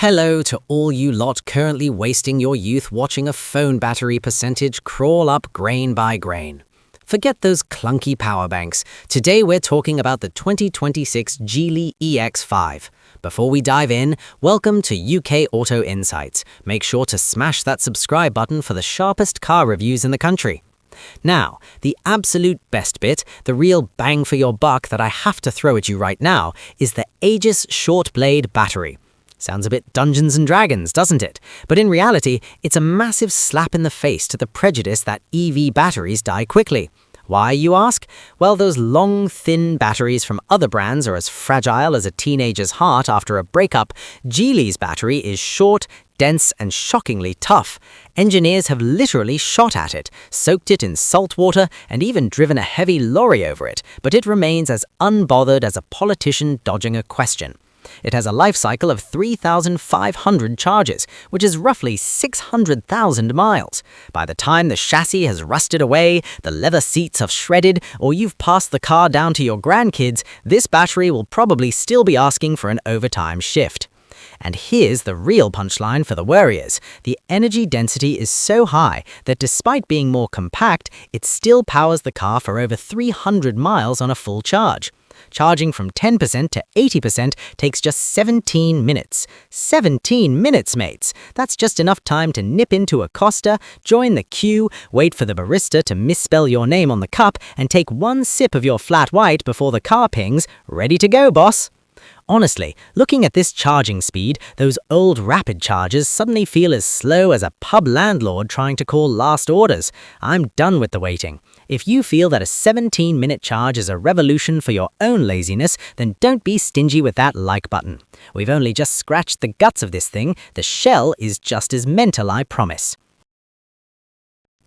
Hello to all you lot currently wasting your youth watching a phone battery percentage crawl up grain by grain. Forget those clunky power banks. Today we're talking about the 2026 Geely EX5. Before we dive in, welcome to UK Auto Insights. Make sure to smash that subscribe button for the sharpest car reviews in the country. Now, the absolute best bit, the real bang for your buck that I have to throw at you right now, is the Aegis short blade battery. Sounds a bit Dungeons and Dragons, doesn't it? But in reality, it's a massive slap in the face to the prejudice that EV batteries die quickly. Why, you ask? Well, those long, thin batteries from other brands are as fragile as a teenager's heart after a breakup. Geely's battery is short, dense, and shockingly tough. Engineers have literally shot at it, soaked it in salt water, and even driven a heavy lorry over it, but it remains as unbothered as a politician dodging a question. It has a life cycle of 3,500 charges, which is roughly 600,000 miles. By the time the chassis has rusted away, the leather seats have shredded, or you've passed the car down to your grandkids, this battery will probably still be asking for an overtime shift. And here's the real punchline for the worriers. The energy density is so high that despite being more compact, it still powers the car for over 300 miles on a full charge. Charging from 10% to 80% takes just 17 minutes. 17 minutes, mates! That's just enough time to nip into a Costa, join the queue, wait for the barista to misspell your name on the cup, and take one sip of your flat white before the car pings, ready to go, boss! Honestly, looking at this charging speed, those old rapid chargers suddenly feel as slow as a pub landlord trying to call last orders. I'm done with the waiting. If you feel that a 17-minute charge is a revolution for your own laziness, then don't be stingy with that like button. We've only just scratched the guts of this thing. The shell is just as mental, I promise.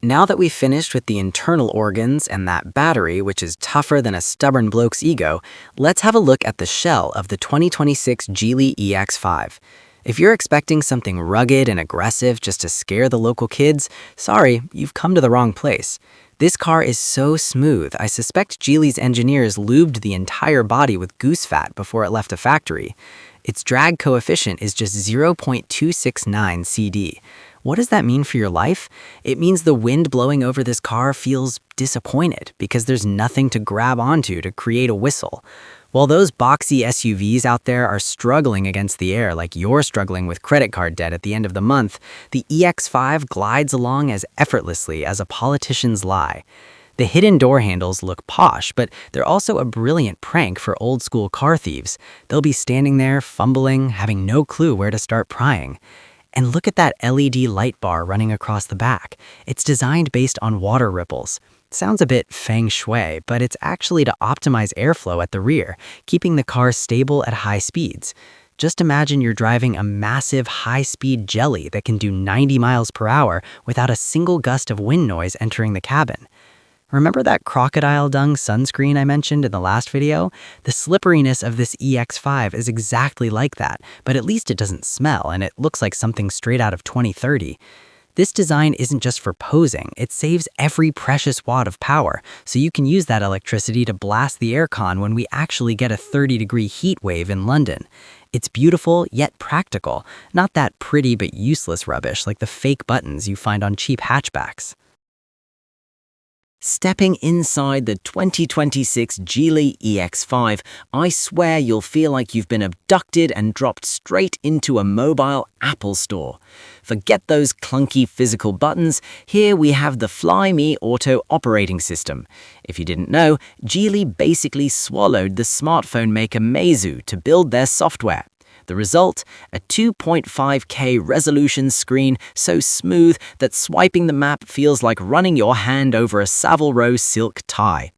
Now that we've finished with the internal organs and that battery, which is tougher than a stubborn bloke's ego, let's have a look at the shell of the 2026 Geely EX5. If you're expecting something rugged and aggressive just to scare the local kids, sorry, you've come to the wrong place. This car is so smooth, I suspect Geely's engineers lubed the entire body with goose fat before it left the factory. Its drag coefficient is just 0.269 CD. What does that mean for your life? It means the wind blowing over this car feels disappointed because there's nothing to grab onto to create a whistle. While those boxy SUVs out there are struggling against the air like you're struggling with credit card debt at the end of the month, the EX5 glides along as effortlessly as a politician's lie. The hidden door handles look posh, but they're also a brilliant prank for old-school car thieves. They'll be standing there, fumbling, having no clue where to start prying. And look at that LED light bar running across the back. It's designed based on water ripples. Sounds a bit feng shui, but it's actually to optimize airflow at the rear, keeping the car stable at high speeds. Just imagine you're driving a massive high-speed jelly that can do 90 miles per hour without a single gust of wind noise entering the cabin. Remember that crocodile dung sunscreen I mentioned in the last video? The slipperiness of this EX5 is exactly like that, but at least it doesn't smell and it looks like something straight out of 2030. This design isn't just for posing, it saves every precious watt of power, so you can use that electricity to blast the aircon when we actually get a 30-degree heat wave in London. It's beautiful, yet practical, not that pretty but useless rubbish like the fake buttons you find on cheap hatchbacks. Stepping inside the 2026 Geely EX5, I swear you'll feel like you've been abducted and dropped straight into a mobile Apple store. Forget those clunky physical buttons, here we have the Fly Me Auto operating system. If you didn't know, Geely basically swallowed the smartphone maker Meizu to build their software. The result? A 2.5K resolution screen so smooth that swiping the map feels like running your hand over a Savile Row silk tie.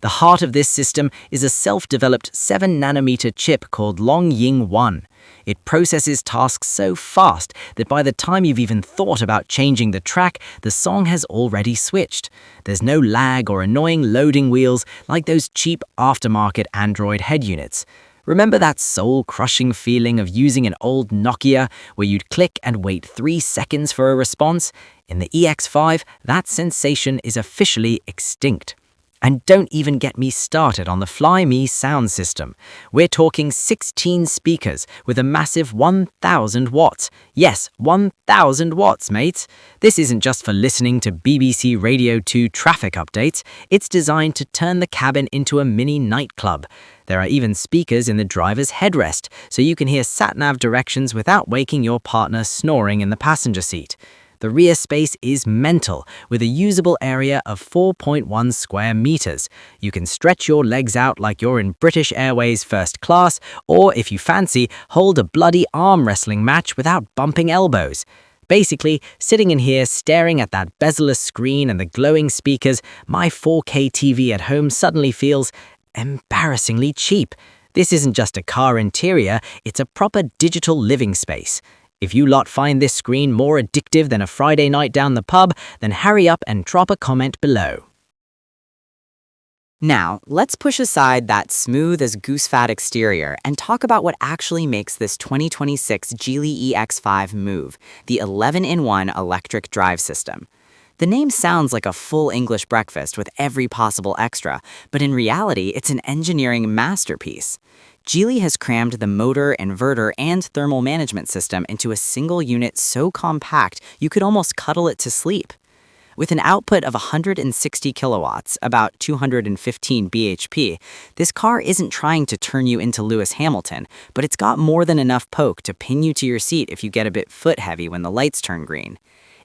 The heart of this system is a self-developed 7nm chip called Longying 1. It processes tasks so fast that by the time you've even thought about changing the track, the song has already switched. There's no lag or annoying loading wheels like those cheap aftermarket Android head units. Remember that soul-crushing feeling of using an old Nokia where you'd click and wait 3 seconds for a response? In the EX5, that sensation is officially extinct. And don't even get me started on the Fly Me sound system. We're talking 16 speakers with a massive 1,000 watts. Yes, 1,000 watts, mates. This isn't just for listening to BBC Radio 2 traffic updates. It's designed to turn the cabin into a mini nightclub. There are even speakers in the driver's headrest, so you can hear sat-nav directions without waking your partner snoring in the passenger seat. The rear space is mental, with a usable area of 4.1 square meters. You can stretch your legs out like you're in British Airways first class, or if you fancy, hold a bloody arm wrestling match without bumping elbows. Basically, sitting in here staring at that bezel-less screen and the glowing speakers, my 4K TV at home suddenly feels embarrassingly cheap. This isn't just a car interior, it's a proper digital living space. If you lot find this screen more addictive than a Friday night down the pub, then hurry up and drop a comment below. Now, let's push aside that smooth as goose fat exterior and talk about what actually makes this 2026 Geely EX5 move, the 11-in-1 electric drive system. The name sounds like a full English breakfast with every possible extra, but in reality, it's an engineering masterpiece. Geely has crammed the motor, inverter, and thermal management system into a single unit so compact you could almost cuddle it to sleep. With an output of 160 kilowatts, about 215 bhp, this car isn't trying to turn you into Lewis Hamilton, but it's got more than enough poke to pin you to your seat if you get a bit foot heavy when the lights turn green.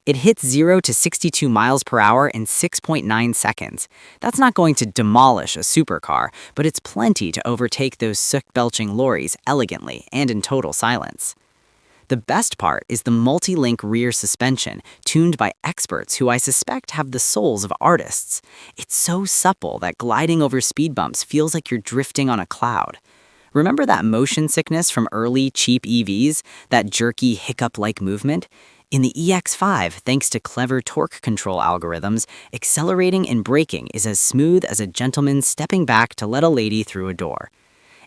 It hits 0 to 62 miles per hour in 6.9 seconds. That's not going to demolish a supercar, but it's plenty to overtake those soot-belching lorries elegantly and in total silence. The best part is the multi-link rear suspension, tuned by experts who I suspect have the souls of artists. It's so supple that gliding over speed bumps feels like you're drifting on a cloud. Remember that motion sickness from early, cheap EVs? That jerky, hiccup-like movement? In the EX5, thanks to clever torque control algorithms, accelerating and braking is as smooth as a gentleman stepping back to let a lady through a door.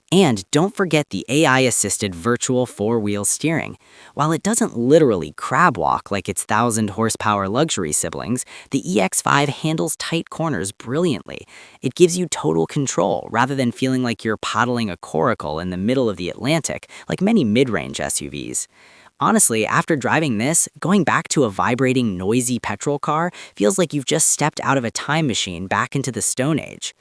And don't forget the AI-assisted virtual four-wheel steering. While it doesn't literally crab walk like its 1,000-horsepower luxury siblings, the EX5 handles tight corners brilliantly. It gives you total control rather than feeling like you're paddling a coracle in the middle of the Atlantic like many mid-range SUVs. Honestly, after driving this, going back to a vibrating, noisy petrol car feels like you've just stepped out of a time machine back into the Stone Age.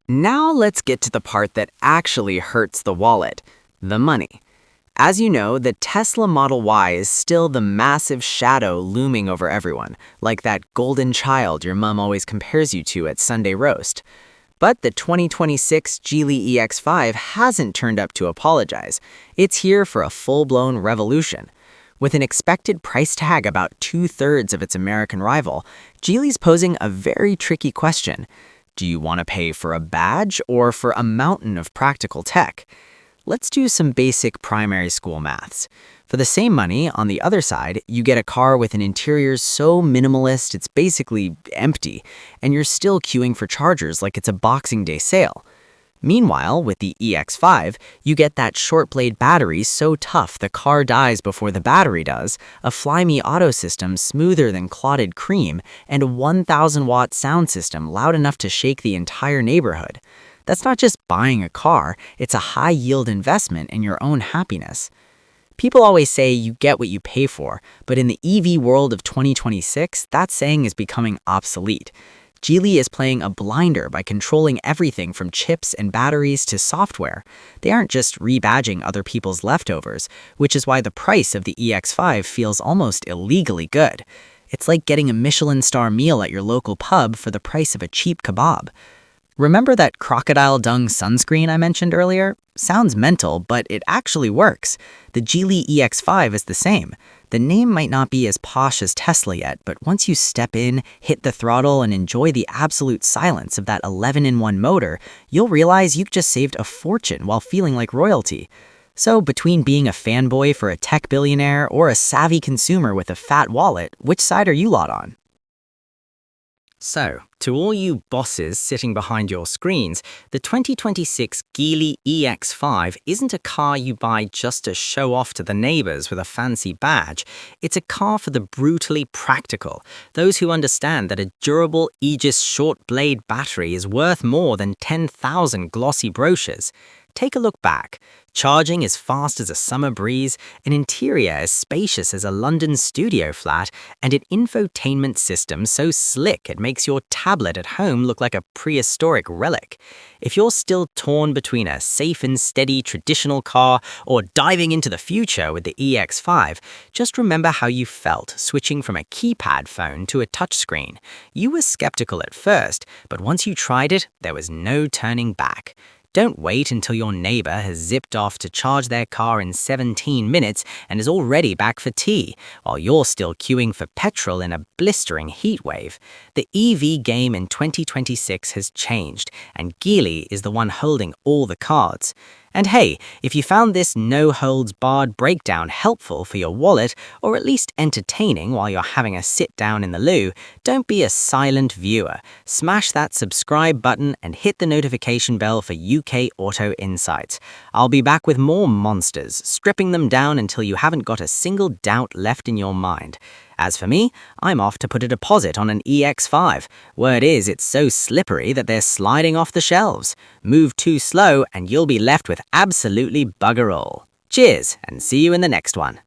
Now let's get to the part that actually hurts the wallet, the money. As you know, the Tesla Model Y is still the massive shadow looming over everyone, like that golden child your mom always compares you to at Sunday roast. But the 2026 Geely EX5 hasn't turned up to apologize. It's here for a full-blown revolution. With an expected price tag about 2/3 of its American rival, Geely's posing a very tricky question. Do you want to pay for a badge or for a mountain of practical tech? Let's do some basic primary school maths. For the same money, on the other side, you get a car with an interior so minimalist it's basically empty, and you're still queuing for chargers like it's a Boxing Day sale. Meanwhile, with the EX5, you get that short-blade battery so tough the car dies before the battery does, a Fly-Me auto system smoother than clotted cream, and a 1,000-watt sound system loud enough to shake the entire neighborhood. That's not just buying a car, it's a high-yield investment in your own happiness. People always say you get what you pay for, but in the EV world of 2026, that saying is becoming obsolete. Geely is playing a blinder by controlling everything from chips and batteries to software. They aren't just rebadging other people's leftovers, which is why the price of the EX5 feels almost illegally good. It's like getting a Michelin star meal at your local pub for the price of a cheap kebab. Remember that crocodile dung sunscreen I mentioned earlier? Sounds mental, but it actually works. The Geely EX5 is the same. The name might not be as posh as Tesla yet, but once you step in, hit the throttle, and enjoy the absolute silence of that 11-in-1 motor, you'll realize you've just saved a fortune while feeling like royalty. So between being a fanboy for a tech billionaire or a savvy consumer with a fat wallet, which side are you lot on? So, to all you bosses sitting behind your screens, the 2026 Geely EX5 isn't a car you buy just to show off to the neighbors with a fancy badge. It's a car for the brutally practical, those who understand that a durable Aegis short blade battery is worth more than 10,000 glossy brochures. Take a look back. Charging as fast as a summer breeze, an interior as spacious as a London studio flat, and an infotainment system so slick it makes your tablet at home look like a prehistoric relic. If you're still torn between a safe and steady traditional car or diving into the future with the EX5, just remember how you felt switching from a keypad phone to a touchscreen. You were skeptical at first, but once you tried it, there was no turning back. Don't wait until your neighbor has zipped off to charge their car in 17 minutes and is already back for tea, while you're still queuing for petrol in a blistering heat wave. The EV game in 2026 has changed, and Geely is the one holding all the cards. And hey, if you found this no-holds-barred breakdown helpful for your wallet, or at least entertaining while you're having a sit-down in the loo, don't be a silent viewer. Smash that subscribe button and hit the notification bell for UK Auto Insights. I'll be back with more monsters, stripping them down until you haven't got a single doubt left in your mind. As for me, I'm off to put a deposit on an EX5. Word is it's so slippery that they're sliding off the shelves. Move too slow and you'll be left with absolutely bugger all. Cheers, and see you in the next one.